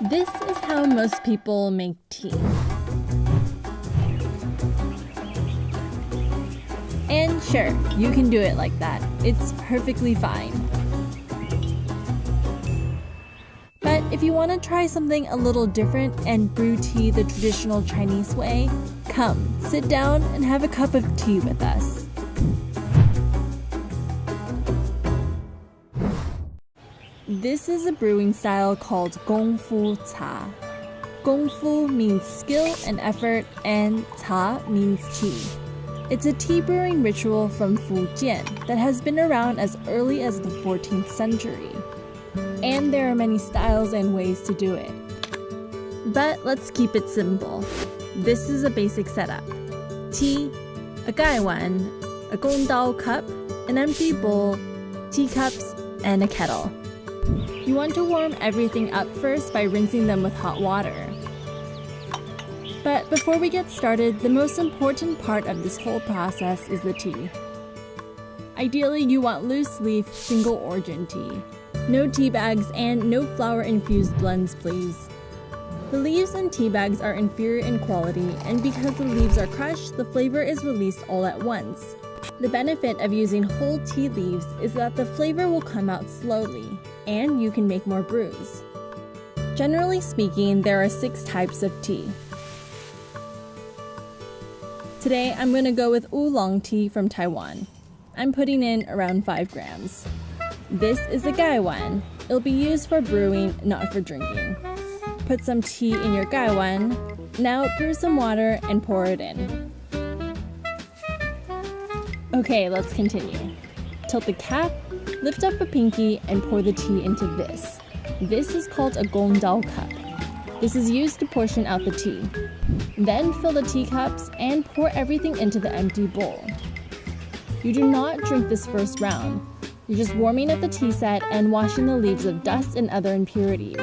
This is how most people make tea. And sure, you can do it like that. It's perfectly fine. But if you want to try something a little different and brew tea the traditional Chinese way, come, sit down and have a cup of tea with us. This is a brewing style called Gong Fu Cha. Gong Fu means skill and effort, and Cha means tea. It's a tea brewing ritual from Fujian that has been around as early as the 14th century. And there are many styles and ways to do it. But let's keep it simple. This is a basic setup. Tea, a gaiwan, a gongdao cup, an empty bowl, teacups, and a kettle. You want to warm everything up first by rinsing them with hot water. But before we get started, the most important part of this whole process is the tea. Ideally, you want loose leaf, single origin tea. No tea bags and no flour-infused blends, please. The leaves in tea bags are inferior in quality, and because the leaves are crushed, the flavor is released all at once. The benefit of using whole tea leaves is that the flavor will come out slowly, and you can make more brews. Generally speaking, there are 6 types of tea. Today, I'm going to go with oolong tea from Taiwan. I'm putting in around 5 grams. This is a gaiwan. It'll be used for brewing, not for drinking. Put some tea in your gaiwan. Now brew some water and pour it in. Okay, let's continue. Tilt the cap, lift up a pinky, and pour the tea into this. This is called a gongdao cup. This is used to portion out the tea. Then fill the teacups and pour everything into the empty bowl. You do not drink this first round. You're just warming up the tea set and washing the leaves of dust and other impurities.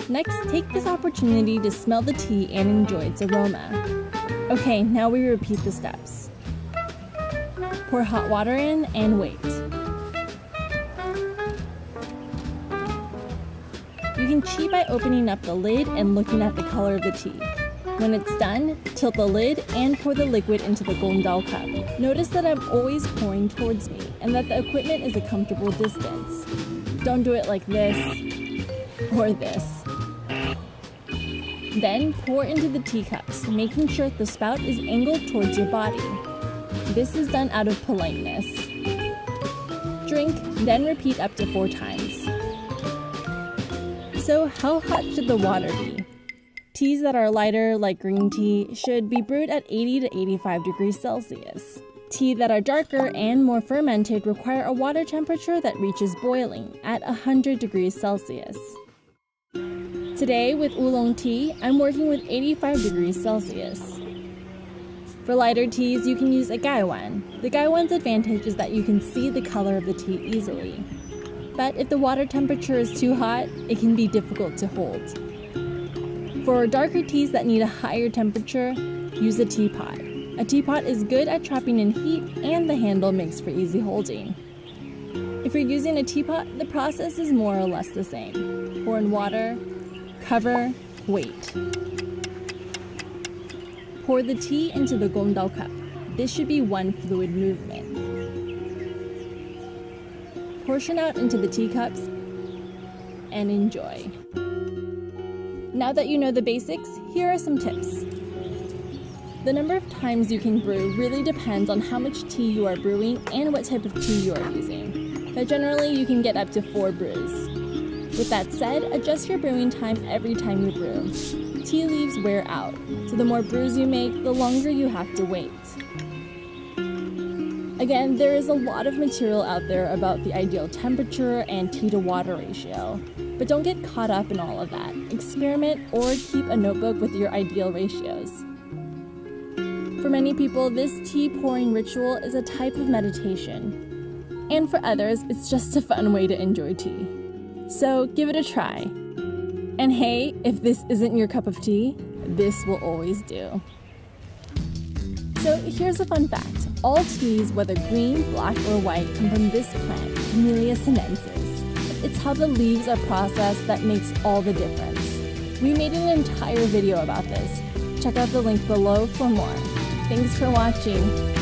Next, take this opportunity to smell the tea and enjoy its aroma. Okay, now we repeat the steps. Pour hot water in and wait. You can cheat by opening up the lid and looking at the color of the tea. When it's done, tilt the lid and pour the liquid into the gongdao cup. Notice that I'm always pouring towards me and that the equipment is a comfortable distance. Don't do it like this or this. Then pour into the teacups, making sure the spout is angled towards your body. This is done out of politeness. Drink, then repeat up to 4 times. So how hot should the water be? Teas that are lighter, like green tea, should be brewed at 80 to 85 degrees Celsius. Tea that are darker and more fermented require a water temperature that reaches boiling at 100 degrees Celsius. Today, with oolong tea, I'm working with 85 degrees Celsius. For lighter teas, you can use a gaiwan. The gaiwan's advantage is that you can see the color of the tea easily. But if the water temperature is too hot, it can be difficult to hold. For darker teas that need a higher temperature, use a teapot. A teapot is good at trapping in heat, and the handle makes for easy holding. If you're using a teapot, the process is more or less the same. Pour in water, cover, wait. Pour the tea into the gongdao cup. This should be one fluid movement. Portion out into the teacups and enjoy. Now that you know the basics, here are some tips. The number of times you can brew really depends on how much tea you are brewing and what type of tea you are using. But generally, you can get up to 4 brews. With that said, adjust your brewing time every time you brew. Tea leaves wear out, so the more brews you make, the longer you have to wait. Again, there is a lot of material out there about the ideal temperature and tea to water ratio. But don't get caught up in all of that. Experiment or keep a notebook with your ideal ratios. For many people, this tea pouring ritual is a type of meditation. And for others, it's just a fun way to enjoy tea. So give it a try. And hey, if this isn't your cup of tea, this will always do. So here's a fun fact. All teas, whether green, black, or white, come from this plant, Camellia sinensis. It's how the leaves are processed that makes all the difference. We made an entire video about this. Check out the link below for more. Thanks for watching.